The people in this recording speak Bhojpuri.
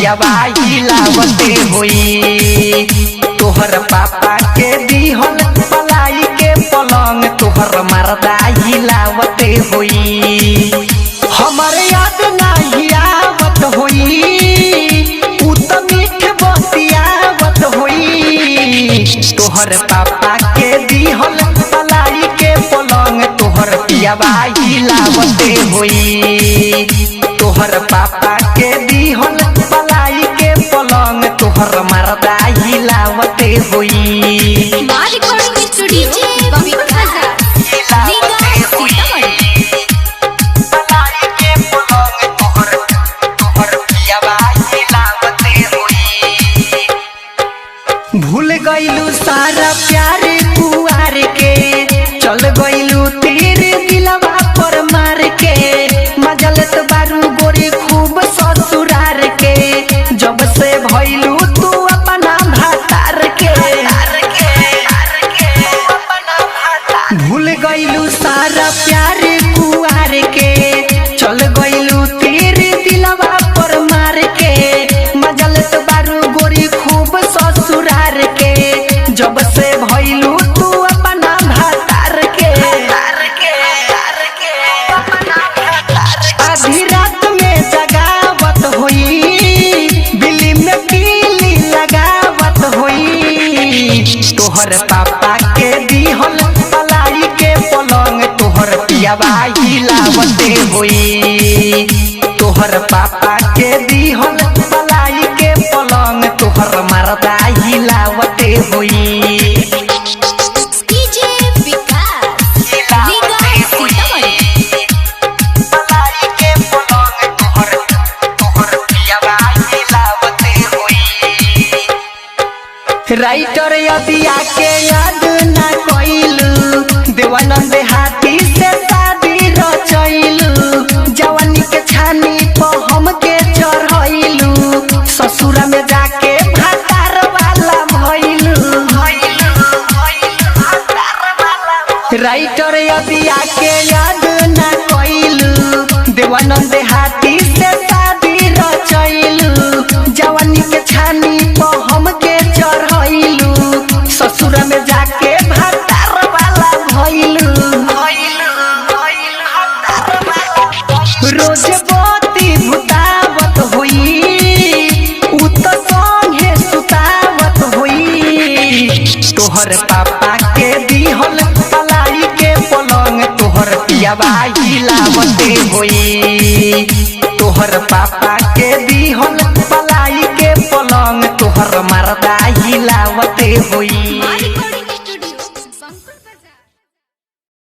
पियावा हिलावते होई। तोहर पापा के दिहल पलाई के पलंग तोहर मर्दा हिलावते होई। हमर याद नहीं आवत होई उ त मीठ बतियावत होई। तोहर पापा के दिहल पलाई के पलंग तोहर पियावा हिलावते होई। तोहर पापा के दिहल पलाई के पलंग तोहर मर्दा हिलावते होई। भूल गईलू सारा प्यार कुआर के चल गईलू तीर दिलवा पर मार के मजलत बारू गोरी खूब ससुरार के जब से भइलू तू अपना भातार के। भूल गईलू सारा प्यार कुआर के चल गईलू तीर दिलवा पर मार के मजलत बारू गोरी खूब ससुरार के जब से भइलू तू अपना भातार के। आधी रात में जगावत होई बिल्ली में कीली लगावत होई। तोहर पापा के दिहल पलाई के पलंग तोहर पियावा हिलावते होई। तोहर पापा के दिहल पलाई के पलंग तोहर मर्दा हिलावते होई। राइटर अबिया के याद ना कइलू देवानंद हाथी से शादी रचैलू जवानी के छानी पर हमके चढ़ैलू ससुरा में जाके भातार वाला भइलू। राइटर अबिया के याद ना कइलू देवानंद हाथी से शादी रचैलू जवानी के छानी पर हमके चढ़ैलू ससुरा में जाके भातार वाला भइलू। रोज बत्ती भुतावत होई उ त संगे सुतावत होई। तोहर पापा के दिहल पलाई के पलंग तोहर पियावा हिलावते होई। तोहर पापा के दिहल पलाई के पलंग तोहर मर्दा हिलावते होई।